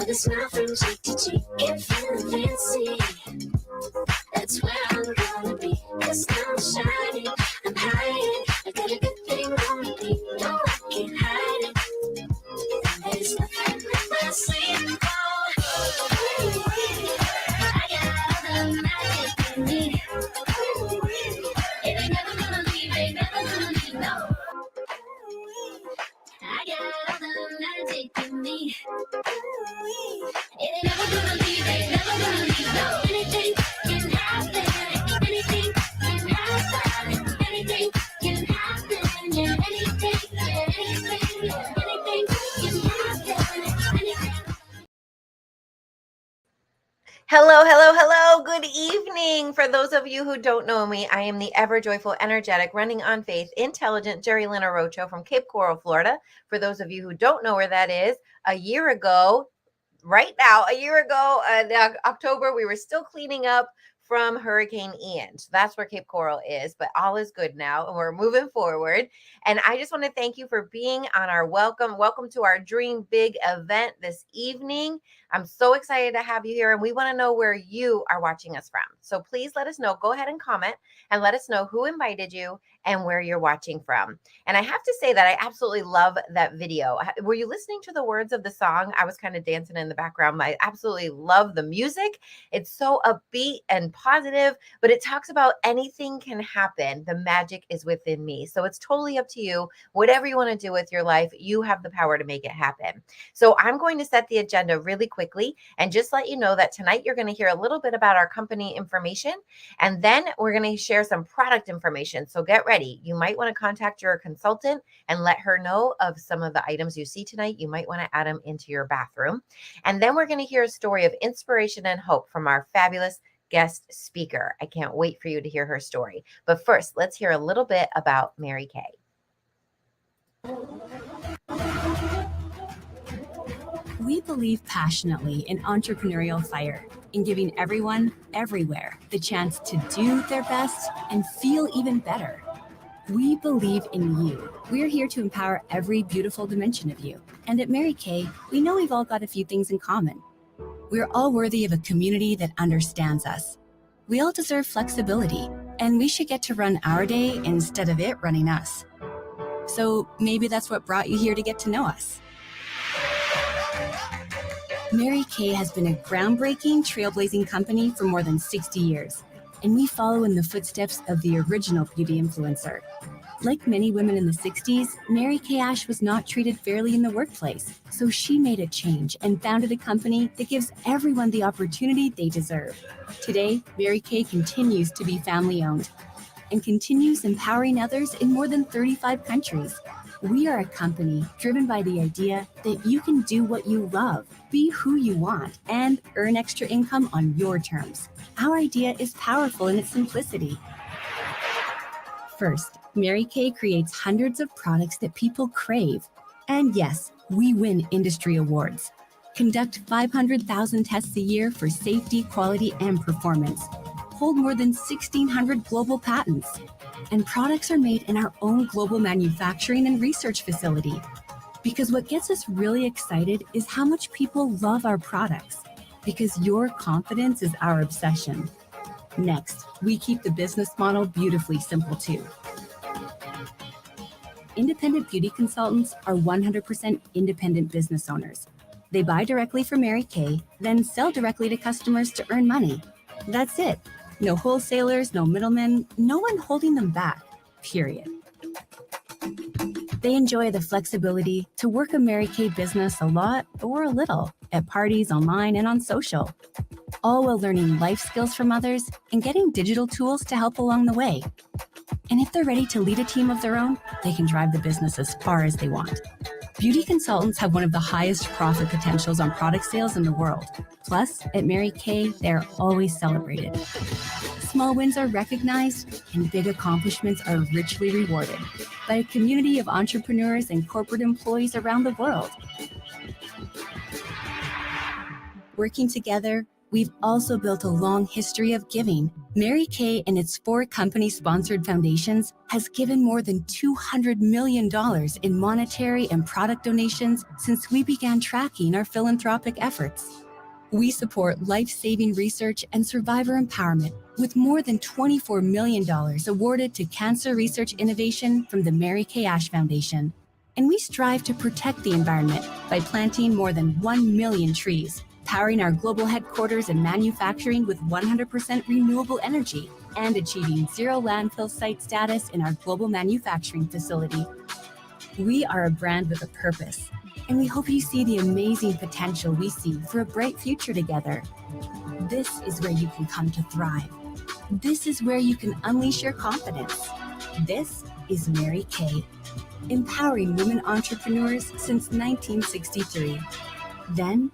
with a smile from cheek to cheek. Get feeling fancy, that's where I'm gonna be. 'Cause now I'm shining, I'm hiding. I got a good thing on me, no I can't hide it. There's nothing in my sleep. I got all the magic in me. It ain't never gonna leave, ain't never gonna leave, no. I got all the magic in me. It ain't never gonna leave, ain't never gonna leave, no. Anything can happen, anything can happen, anything can happen, yeah, anything, yeah, anything, yeah, anything can happen, anything. Hello, hello, hello. Good evening. For those of you who don't know me, I am the ever joyful, energetic, running on faith, intelligent Jerry Lynn Orocho from Cape Coral, Florida. For those of you who don't know where that is, a year ago, in October, we were still cleaning up from Hurricane Ian. So that's where Cape Coral is, but all is good now and we're moving forward. And I just want to thank you for being on our welcome to our Dream Big event this evening. I'm so excited to have you here and we want to know where you are watching us from. So please let us know. Go ahead and comment and let us know who invited you and where you're watching from. And I have to say that I absolutely love that video. Were you listening to the words of the song? I was kind of dancing in the background. I absolutely love the music. It's so upbeat and positive, but it talks about anything can happen. The magic is within me. So it's totally up to you. Whatever you want to do with your life, you have the power to make it happen. So I'm going to set the agenda really quickly and just let you know that tonight you're going to hear a little bit about our company information, and then we're going to share some product information. So get ready. You might want to contact your consultant and let her know of some of the items you see tonight. You might want to add them into your bathroom. And then we're going to hear a story of inspiration and hope from our fabulous guest speaker. I can't wait for you to hear her story. But first, let's hear a little bit about Mary Kay. We believe passionately in entrepreneurial fire, in giving everyone, everywhere, the chance to do their best and feel even better. We believe in you. We're here to empower every beautiful dimension of you. And at Mary Kay, we know we've all got a few things in common. We're all worthy of a community that understands us. We all deserve flexibility, and we should get to run our day instead of it running us. So maybe that's what brought you here to get to know us. Mary Kay has been a groundbreaking, trailblazing company for more than 60 years, and we follow in the footsteps of the original beauty influencer. Like many women in the 60s, Mary Kay Ash was not treated fairly in the workplace, so she made a change and founded a company that gives everyone the opportunity they deserve. Today, Mary Kay continues to be family-owned and continues empowering others in more than 35 countries. We are a company driven by the idea that you can do what you love, be who you want, and earn extra income on your terms. Our idea is powerful in its simplicity. First, Mary Kay creates hundreds of products that people crave. And yes, we win industry awards. Conduct 500,000 tests a year for safety, quality, and performance. Hold more than 1,600 global patents. And products are made in our own global manufacturing and research facility. Because what gets us really excited is how much people love our products. Because your confidence is our obsession. Next, we keep the business model beautifully simple too. Independent beauty consultants are 100% independent business owners. They buy directly from Mary Kay, then sell directly to customers to earn money. That's it. No wholesalers, no middlemen, no one holding them back, period. They enjoy the flexibility to work a Mary Kay business a lot or a little at parties, online, and on social, all while learning life skills from others and getting digital tools to help along the way. And if they're ready to lead a team of their own, they can drive the business as far as they want. Beauty consultants have one of the highest profit potentials on product sales in the world. Plus, at Mary Kay, they're always celebrated. Small wins are recognized, and big accomplishments are richly rewarded by a community of entrepreneurs and corporate employees around the world. Working together, we've also built a long history of giving. Mary Kay and its 4 company-sponsored foundations has given more than $200 million in monetary and product donations since we began tracking our philanthropic efforts. We support life-saving research and survivor empowerment with more than $24 million awarded to cancer research innovation from the Mary Kay Ash Foundation. And we strive to protect the environment by planting more than 1 million trees, powering our global headquarters and manufacturing with 100% renewable energy, and achieving zero landfill site status in our global manufacturing facility. We are a brand with a purpose, and we hope you see the amazing potential we see for a bright future together. This is where you can come to thrive. This is where you can unleash your confidence. This is Mary Kay, empowering women entrepreneurs since 1963. Then,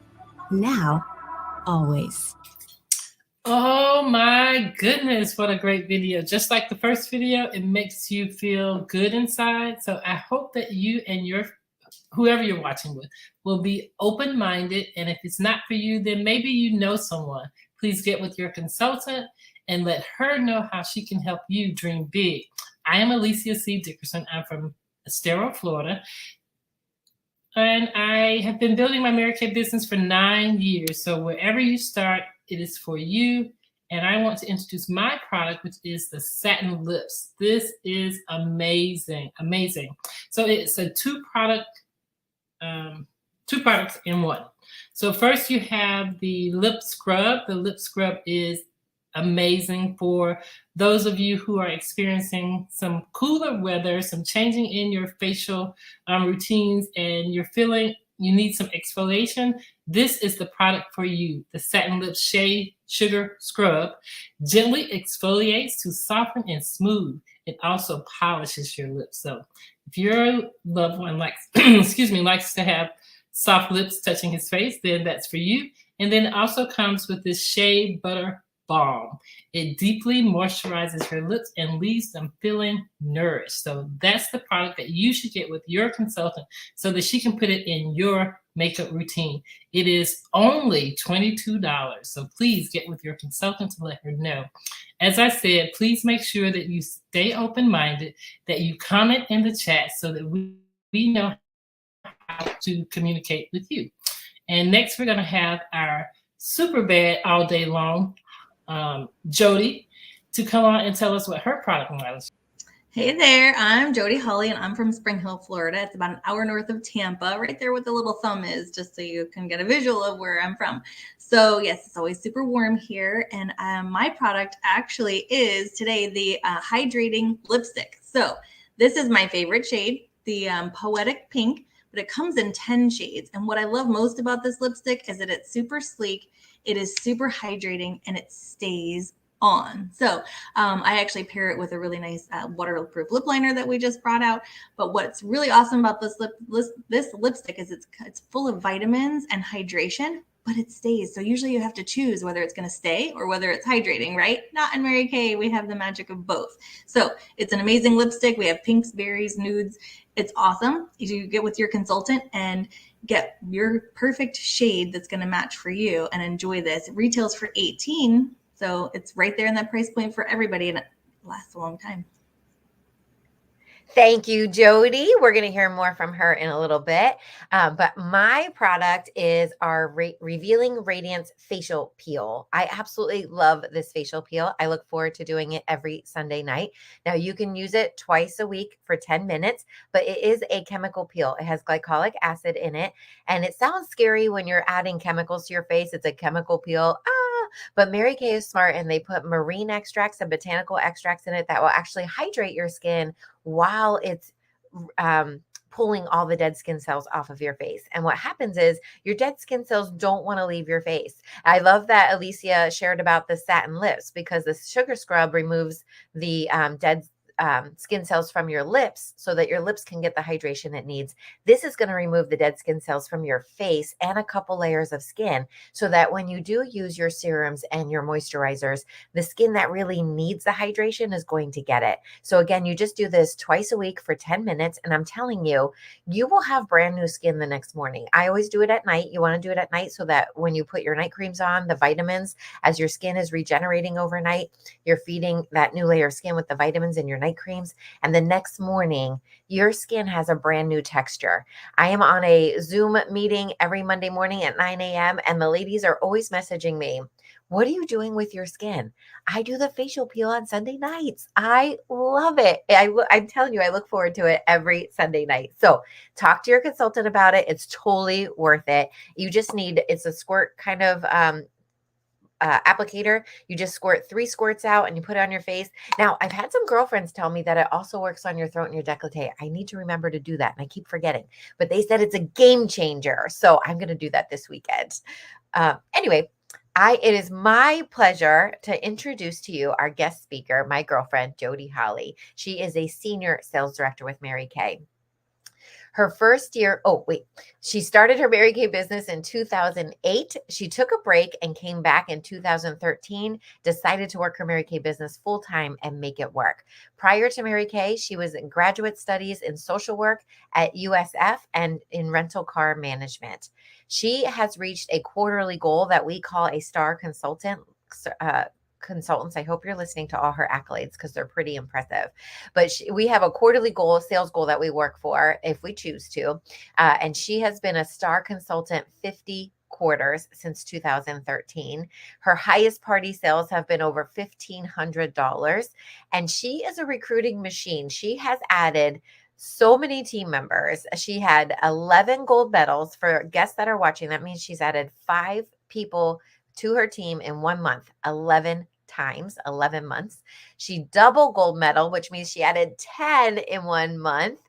now, always. Oh my goodness, what a great video. Just like the first video, it makes you feel good inside. So I hope that you and whoever you're watching with will be open-minded. And if it's not for you, then maybe you know someone. Please get with your consultant and let her know how she can help you dream big. I am Alicia C. Dickerson. I'm from Estero, Florida. And I have been building my Mary Kay business for 9 years. So wherever you start, it is for you. And I want to introduce my product, which is the satin lips. This is amazing, amazing. So it's a two products in one. So first you have the lip scrub. The lip scrub is amazing for those of you who are experiencing some cooler weather, some changing in your facial routines, and you're feeling you need some exfoliation. This is the product for you. The Satin Lip Shea Sugar Scrub gently exfoliates to soften and smooth. It also polishes your lips. So if your loved one likes, likes to have soft lips touching his face, then that's for you. And then it also comes with this Shea Butter Balm. It deeply moisturizes your lips and leaves them feeling nourished. So that's the product that you should get with your consultant so that she can put it in your makeup routine. It is only $22. So please get with your consultant to let her know. As I said, please make sure that you stay open-minded, that you comment in the chat so that we know how to communicate with you. And next we're going to have our super bad all day long Jodi to come on and tell us what her product line is. Hey there, I'm Jodi Holley, and I'm from Spring Hill, Florida. It's about an hour north of Tampa, right there where the little thumb is, just so you can get a visual of where I'm from. So yes, it's always super warm here, and my product actually is today the hydrating lipstick. So this is my favorite shade, the Poetic Pink, but it comes in 10 shades. And what I love most about this lipstick is that it's super sleek, it is super hydrating, and it stays on. So I actually pair it with a really nice waterproof lip liner that we just brought out. But what's really awesome about this lipstick is it's full of vitamins and hydration, but it stays. So usually you have to choose whether it's going to stay or whether it's hydrating, right? Not in Mary Kay. We have the magic of both. So it's an amazing lipstick. We have pinks, berries, nudes. It's awesome. You get with your consultant and get your perfect shade that's going to match for you and enjoy this. It retails for $18. So it's right there in that price point for everybody, and it lasts a long time. Thank you, Jodi. We're going to hear more from her in a little bit. But my product is our Revealing Radiance Facial Peel. I absolutely love this facial peel. I look forward to doing it every Sunday night. Now, you can use it twice a week for 10 minutes, but it is a chemical peel. It has glycolic acid in it, and it sounds scary when you're adding chemicals to your face. It's a chemical peel. But Mary Kay is smart, and they put marine extracts and botanical extracts in it that will actually hydrate your skin while it's pulling all the dead skin cells off of your face. And what happens is your dead skin cells don't want to leave your face. I love that Alicia shared about the satin lips, because the sugar scrub removes the dead skin cells from your lips so that your lips can get the hydration it needs. This is going to remove the dead skin cells from your face and a couple layers of skin so that when you do use your serums and your moisturizers, the skin that really needs the hydration is going to get it. So again, you just do this twice a week for 10 minutes. And I'm telling you, you will have brand new skin the next morning. I always do it at night. You want to do it at night so that when you put your night creams on, the vitamins, as your skin is regenerating overnight, you're feeding that new layer of skin with the vitamins in your night creams. And the next morning, your skin has a brand new texture. I am on a Zoom meeting every Monday morning at 9 a.m. and the ladies are always messaging me, what are you doing with your skin? I do the facial peel on Sunday nights. I love it. I'm telling you, I look forward to it every Sunday night. So talk to your consultant about it. It's totally worth it. You just need, it's a squirt kind of applicator. You just squirt 3 squirts out and you put it on your face. Now, I've had some girlfriends tell me that it also works on your throat and your décolleté. I need to remember to do that, and I keep forgetting. But they said it's a game changer, so I'm going to do that this weekend. Anyway, it is my pleasure to introduce to you our guest speaker, my girlfriend, Jodi Holley. She is a senior sales director with Mary Kay. Her first year, she started her Mary Kay business in 2008. She took a break and came back in 2013, decided to work her Mary Kay business full-time and make it work. Prior to Mary Kay, she was in graduate studies in social work at USF and in rental car management. She has reached a quarterly goal that we call a star consultant. Consultants, I hope you're listening to all her accolades because they're pretty impressive. But we have a quarterly goal, a sales goal that we work for if we choose to. And she has been a star consultant 50 quarters since 2013. Her highest party sales have been over $1,500. And she is a recruiting machine. She has added so many team members. She had 11 gold medals. For guests that are watching, that means she's added 5 people to her team in 1 month, 11 times, 11 months. She double gold medal, which means she added 10 in 1 month.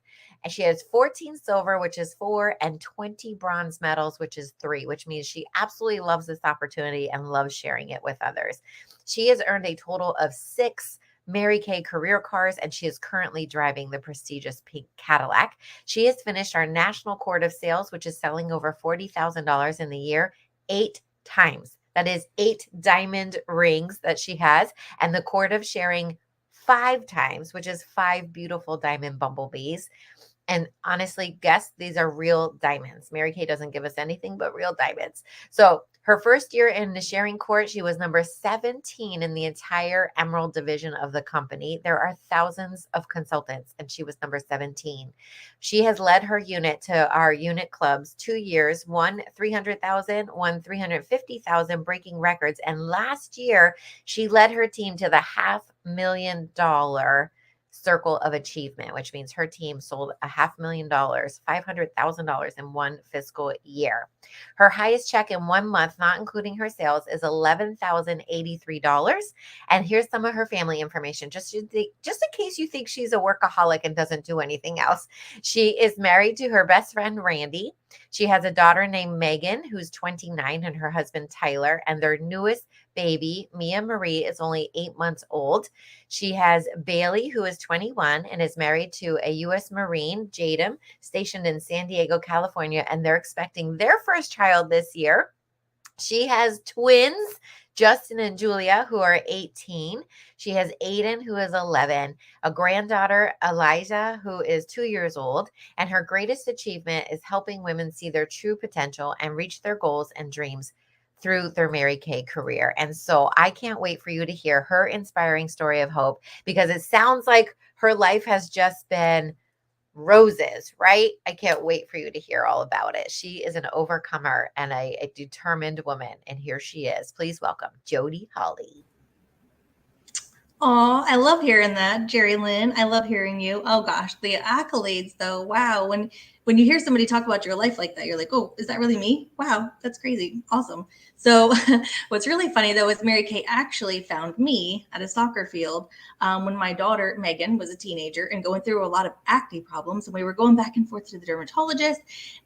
And she has 14 silver, which is 4, and 20 bronze medals, which is 3, which means she absolutely loves this opportunity and loves sharing it with others. She has earned a total of 6 Mary Kay career cars, and she is currently driving the prestigious pink Cadillac. She has finished our National Court of Sales, which is selling over $40,000 in the year, 8 times. That is 8 diamond rings that she has, and the Court of Sharing 5 times, which is 5 beautiful diamond bumblebees. And honestly, guess these are real diamonds. Mary Kay doesn't give us anything but real diamonds. So her first year in the sharing court, she was number 17 in the entire Emerald division of the company. There are thousands of consultants, and she was number 17. She has led her unit to our unit clubs 2 years, won 300,000, won 350,000, breaking records. And last year, she led her team to the $500,000 circle of achievement, which means her team sold $500,000, $500,000 in 1 fiscal year. Her highest check in 1 month, not including her sales, is $11,083. And here's some of her family information, just in case you think she's a workaholic and doesn't do anything else. She is married to her best friend, Randy. She has a daughter named Megan, who's 29, and her husband, Tyler, and their newest baby, Mia Marie, is only 8 months old. She has Bailey, who is 21 and is married to a U.S. Marine, Jadam, stationed in San Diego, California, and they're expecting their first child this year. She has twins, Justin and Julia, who are 18. She has Aiden, who is 11, a granddaughter, Elijah, who is 2 years old. And her greatest achievement is helping women see their true potential and reach their goals and dreams through their Mary Kay career. And so I can't wait for you to hear her inspiring story of hope, because it sounds like her life has just been roses, right? I can't wait for you to hear all about it. She is an overcomer and a determined woman. And here she is. Please welcome Jodi Holley. Oh, I love hearing that, Jerry Lynn. I love hearing you. Oh gosh, the accolades though. Wow. when you hear somebody talk about your life like that, you're like, oh, is that really me? Wow, that's crazy. Awesome. So what's really funny though is Mary Kay actually found me at a soccer field when my daughter Megan was a teenager and going through a lot of acne problems, and we were going back and forth to the dermatologist,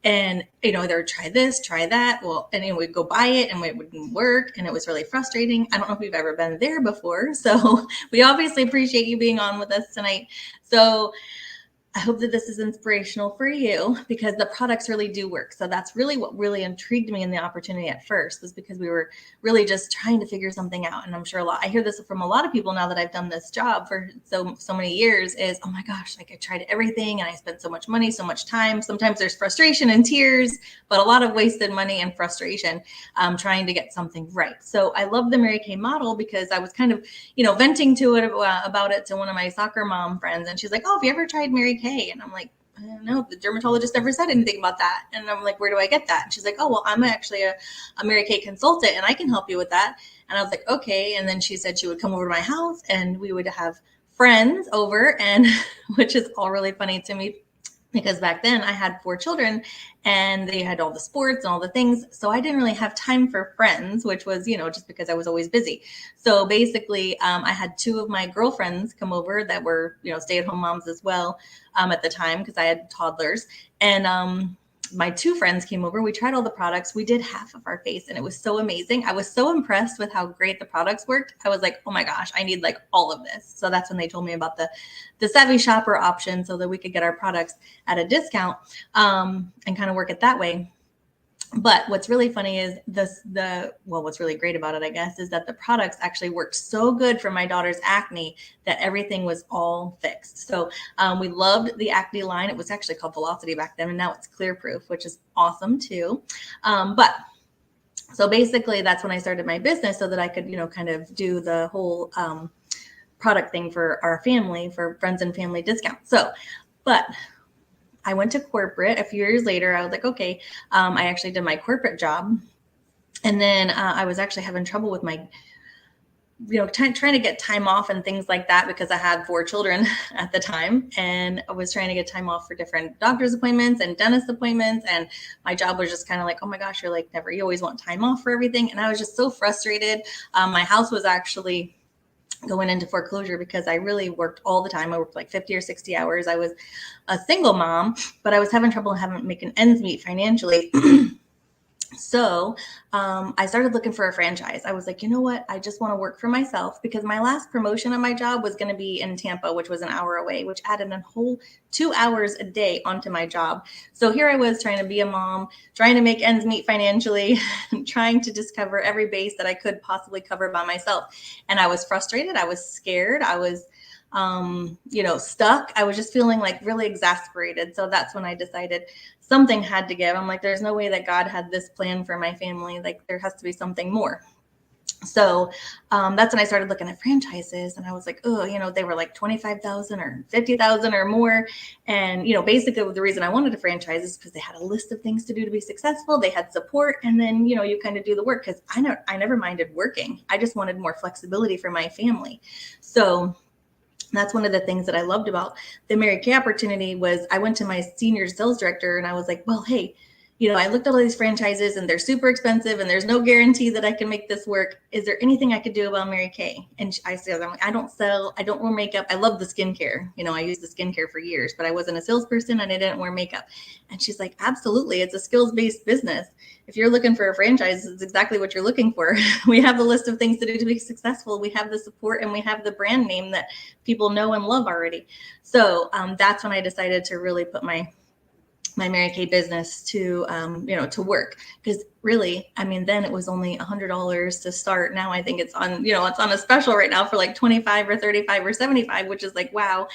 and they would try this, try that. Well, and we'd go buy it and it wouldn't work, and it was really frustrating. I don't know if we've ever been there before, so we obviously appreciate you being on with us tonight. So I hope that this is inspirational for you, because the products really do work. So that's really what really intrigued me in the opportunity at first, was because we were really just trying to figure something out. And I'm sure I hear this from a lot of people now that I've done this job for so many years is, oh my gosh, like I tried everything and I spent so much money, so much time. Sometimes there's frustration and tears, but a lot of wasted money and frustration trying to get something right. So I love the Mary Kay model because I was kind of, venting to it about it to one of my soccer mom friends. And she's like, oh, have you ever tried Mary Kay? And I'm like, I don't know, the dermatologist never said anything about that. And I'm like, where do I get that? And she's like, oh, well, I'm actually a Mary Kay consultant and I can help you with that. And I was like, okay. And then she said she would come over to my house and we would have friends over, and which is all really funny to me, because back then I had 4 children and they had all the sports and all the things. So I didn't really have time for friends, which was, just because I was always busy. So basically I had 2 of my girlfriends come over that were, stay-at-home moms as well at the time, because I had toddlers. And my 2 friends came over. We tried all the products. We did half of our face and it was so amazing. I was so impressed with how great the products worked. I was like, oh my gosh, I need like all of this. So that's when they told me about the savvy shopper option, so that we could get our products at a discount and kind of work it that way. But what's really funny is what's really great about it, I guess, is that the products actually worked so good for my daughter's acne that everything was all fixed. So we loved the acne line. It was actually called Velocity back then, and now it's Clear Proof, which is awesome too. So basically that's when I started my business, so that I could, kind of do the whole product thing for our family, for friends and family discounts. But I went to corporate a few years later. I was like, okay, I actually did my corporate job. And then I was actually having trouble with my, trying to get time off and things like that, because I had 4 children at the time. And I was trying to get time off for different doctor's appointments and dentist appointments. And my job was just kind of like, oh my gosh, you always want time off for everything. And I was just so frustrated. My house was actually going into foreclosure because I really worked all the time. I worked like 50 or 60 hours. I was a single mom, but I was having trouble making ends meet financially. So I started looking for a franchise. I was like, you know what? I just want to work for myself, because my last promotion at my job was going to be in Tampa, which was an hour away, which added a whole 2 hours a day onto my job. So here I was trying to be a mom, trying to make ends meet financially, trying to just cover every base that I could possibly cover by myself. And I was frustrated. I was scared. I was stuck. I was just feeling like really exasperated. So that's when I decided something had to give. I'm like, there's no way that God had this plan for my family. Like, there has to be something more. So that's when I started looking at franchises, and I was like, oh, they were like 25,000 or 50,000 or more. And, basically the reason I wanted a franchise is because they had a list of things to do to be successful. They had support. And then, you kind of do the work, because I never minded working. I just wanted more flexibility for my family. So that's one of the things that I loved about the Mary Kay opportunity. Was I went to my senior sales director and I was like, well, hey, I looked at all these franchises and they're super expensive and there's no guarantee that I can make this work. Is there anything I could do about Mary Kay? And I said, I'm like, I don't wear makeup. I love the skincare. I used the skincare for years, but I wasn't a salesperson and I didn't wear makeup. And she's like, absolutely. It's a skills-based business. If you're looking for a franchise, it's exactly what you're looking for. We have the list of things to do to be successful. We have the support and we have the brand name that people know and love already. So that's when I decided to really put my Mary Kay business to work, because really, then it was only $100 to start. Now I think it's on a special right now for like 25 or 35 or 75, which is like, wow.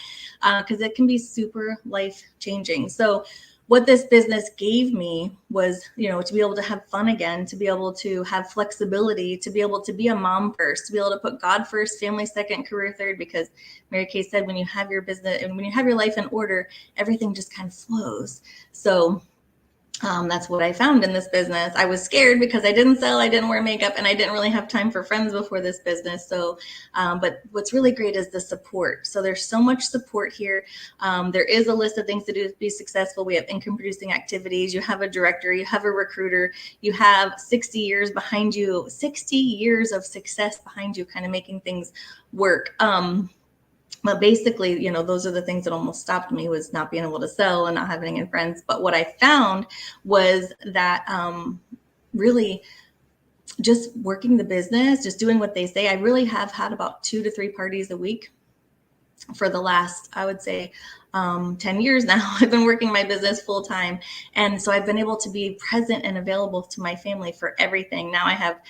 Cause it can be super life changing. So what this business gave me was, to be able to have fun again, to be able to have flexibility, to be able to be a mom first, to be able to put God first, family second, career third, because Mary Kay said, when you have your business and when you have your life in order, everything just kind of flows. So That's what I found in this business. I was scared because I didn't sell, I didn't wear makeup, and I didn't really have time for friends before this business. So, but what's really great is the support. So there's so much support here. There is a list of things to do to be successful. We have income producing activities. You have a director, you have a recruiter, you have 60 years behind you, 60 years of success behind you, kind of making things work. But basically, those are the things that almost stopped me, was not being able to sell and not having any friends. But what I found was that really just working the business, just doing what they say. I really have had about 2 to 3 parties a week for the last, I would say, 10 years now. I've been working my business full time. And so I've been able to be present and available to my family for everything. Now I have,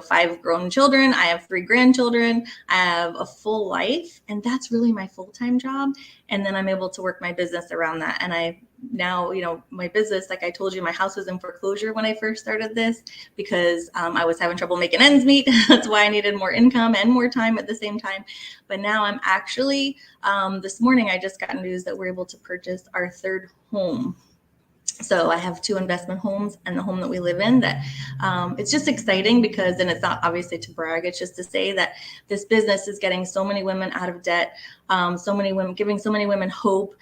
5 grown children. I have 3 grandchildren. I have a full life, and that's really my full-time job. And then I'm able to work my business around that. And I now, my business, like I told you, my house was in foreclosure when I first started this because I was having trouble making ends meet. That's why I needed more income and more time at the same time. But now I'm actually, this morning, I just got news that we're able to purchase our 3rd home. So I have 2 investment homes and the home that we live in. That it's just exciting because, and it's not obviously to brag, it's just to say that this business is getting so many women out of debt, so many women, giving so many women hope,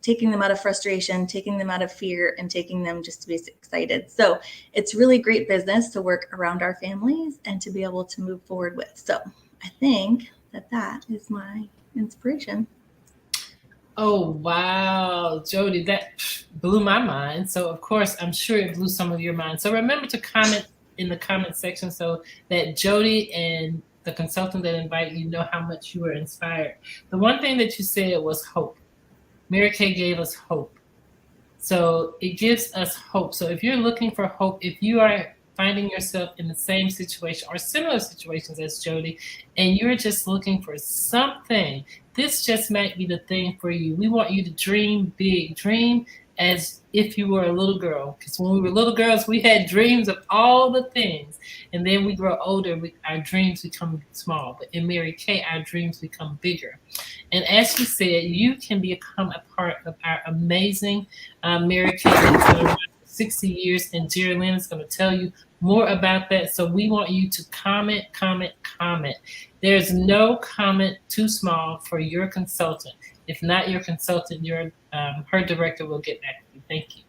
taking them out of frustration, taking them out of fear, and taking them just to be excited. So it's really great business to work around our families and to be able to move forward with. So I think that is my inspiration. Oh, wow, Jodi, that blew my mind. So, of course, I'm sure it blew some of your mind. So, remember to comment in the comment section so that Jodi and the consultant that invited you know how much you were inspired. The one thing that you said was hope. Mary Kay gave us hope. So, it gives us hope. So, if you're looking for hope, if you are finding yourself in the same situation or similar situations as Jodi, and you're just looking for something, this just might be the thing for you. We want you to dream big, dream as if you were a little girl. Because when we were little girls, we had dreams of all the things. And then we grow older, our dreams become small. But in Mary Kay, our dreams become bigger. And as she said, you can become a part of our amazing Mary Kay that's been around for 60 years. And Jerry Lynn is going to tell you more about that. So we want you to comment, comment, comment. There's no comment too small for your consultant. If not your consultant, her director will get back to you. Thank you.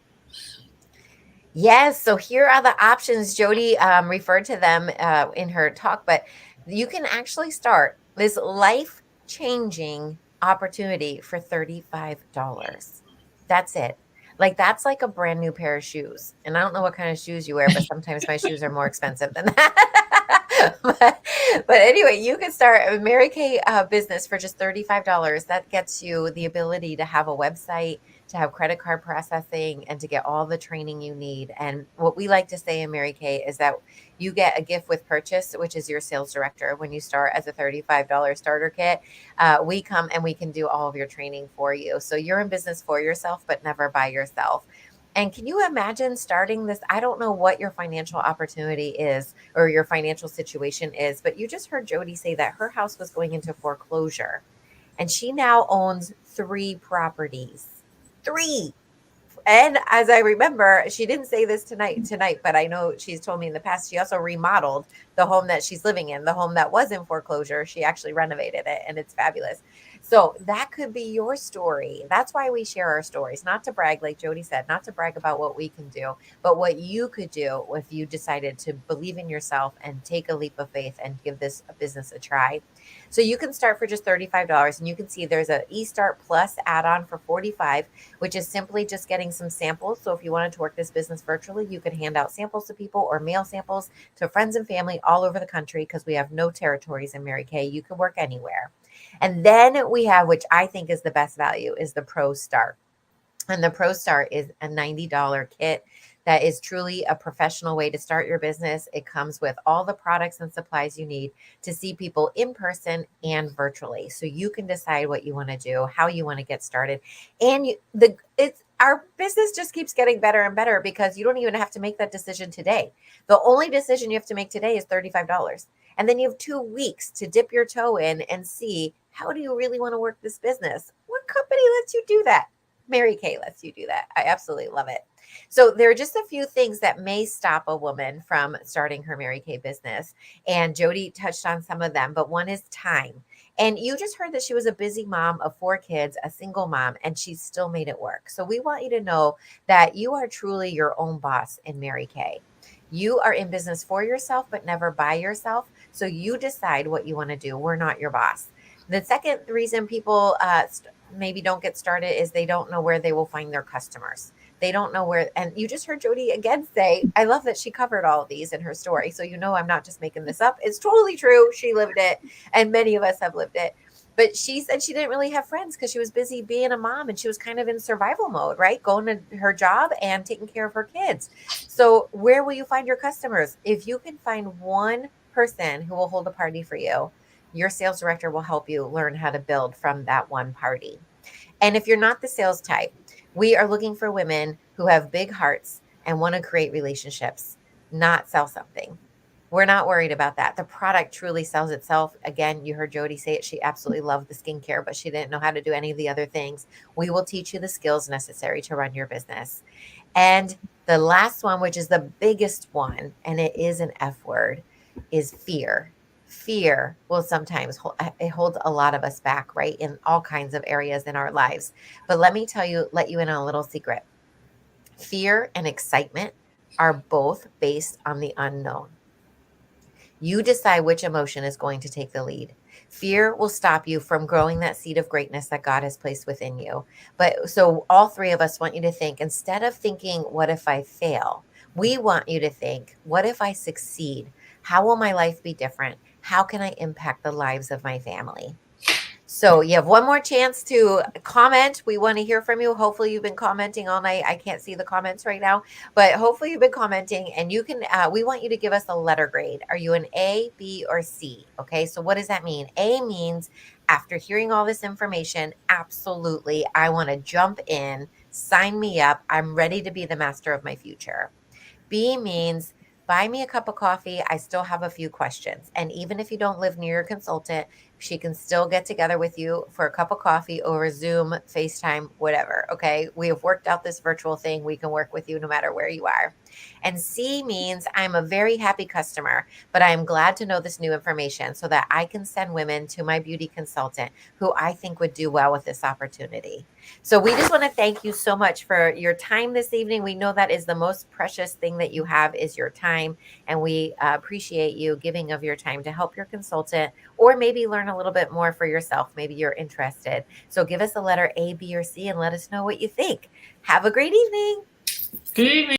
Yes. So here are the options. Jodi referred to them in her talk, but you can actually start this life-changing opportunity for $35. That's it. Like, that's like a brand new pair of shoes. And I don't know what kind of shoes you wear, but sometimes my shoes are more expensive than that. but anyway, you can start a Mary Kay business for just $35. That gets you the ability to have a website, to have credit card processing, and to get all the training you need. And what we like to say in Mary Kay is that you get a gift with purchase, which is your sales director. When you start as a $35 starter kit, we come and we can do all of your training for you. So you're in business for yourself, but never by yourself. And can you imagine starting this? I don't know what your financial opportunity is or your financial situation is, but you just heard Jodi say that her house was going into foreclosure and she now owns 3 properties. 3. And as I remember, she didn't say this tonight, but I know she's told me in the past, she also remodeled the home that she's living in, the home that was in foreclosure. She actually renovated it and it's fabulous. So that could be your story. That's why we share our stories, not to brag, like Jodi said, not to brag about what we can do, but what you could do if you decided to believe in yourself and take a leap of faith and give this business a try. So you can start for just $35, and you can see there's a eStart Plus add-on for $45, which is simply just getting some samples. So if you wanted to work this business virtually, you could hand out samples to people or mail samples to friends and family all over the country because we have no territories in Mary Kay. You can work anywhere. And then we have, which I think is the best value, is the Pro Start. And the Pro Start is a $90 kit that is truly a professional way to start your business. It comes with all the products and supplies you need to see people in person and virtually. So you can decide what you want to do, how you want to get started. And our business just keeps getting better and better because you don't even have to make that decision today. The only decision you have to make today is $35. And then you have 2 weeks to dip your toe in and see, how do you really want to work this business? What company lets you do that? Mary Kay lets you do that. I absolutely love it. So there are just a few things that may stop a woman from starting her Mary Kay business. And Jodi touched on some of them, but one is time. And you just heard that she was a busy mom of 4 kids, a single mom, and she still made it work. So we want you to know that you are truly your own boss in Mary Kay. You are in business for yourself, but never by yourself. So you decide what you want to do. We're not your boss. The second reason people maybe don't get started is they don't know where they will find their customers. They don't know where, and you just heard Jodi again say, I love that she covered all of these in her story. So, I'm not just making this up. It's totally true. She lived it, and many of us have lived it. But she said she didn't really have friends because she was busy being a mom and she was kind of in survival mode, right? Going to her job and taking care of her kids. So, where will you find your customers? If you can find one person who will hold a party for you, your sales director will help you learn how to build from that one party. And if you're not the sales type, we are looking for women who have big hearts and want to create relationships, not sell something. We're not worried about that. The product truly sells itself. Again, you heard Jodi say it. She absolutely loved the skincare, but she didn't know how to do any of the other things. We will teach you the skills necessary to run your business. And the last one, which is the biggest one, and it is an F word, is fear. Fear will sometimes it holds a lot of us back, right? In all kinds of areas in our lives. But let you in on a little secret. Fear and excitement are both based on the unknown. You decide which emotion is going to take the lead. Fear will stop you from growing that seed of greatness that God has placed within you. But so all three of us want you to think, instead of thinking, what if I fail? We want you to think, what if I succeed? How will my life be different? How can I impact the lives of my family? So you have one more chance to comment. We want to hear from you. Hopefully you've been commenting all night. I can't see the comments right now, but hopefully you've been commenting, and you can, we want you to give us a letter grade. Are you an A, B, or C? Okay. So what does that mean? A means after hearing all this information, absolutely, I want to jump in, sign me up. I'm ready to be the master of my future. B means buy me a cup of coffee. I still have a few questions. And even if you don't live near your consultant, she can still get together with you for a cup of coffee over Zoom, FaceTime, whatever. Okay. We have worked out this virtual thing. We can work with you no matter where you are. And C means I'm a very happy customer, but I'm glad to know this new information so that I can send women to my beauty consultant who I think would do well with this opportunity. So we just want to thank you so much for your time this evening. We know that is the most precious thing that you have is your time. And we appreciate you giving of your time to help your consultant or maybe learn a little bit more for yourself. Maybe you're interested. So give us a letter A, B, or C and let us know what you think. Have a great evening. Good evening.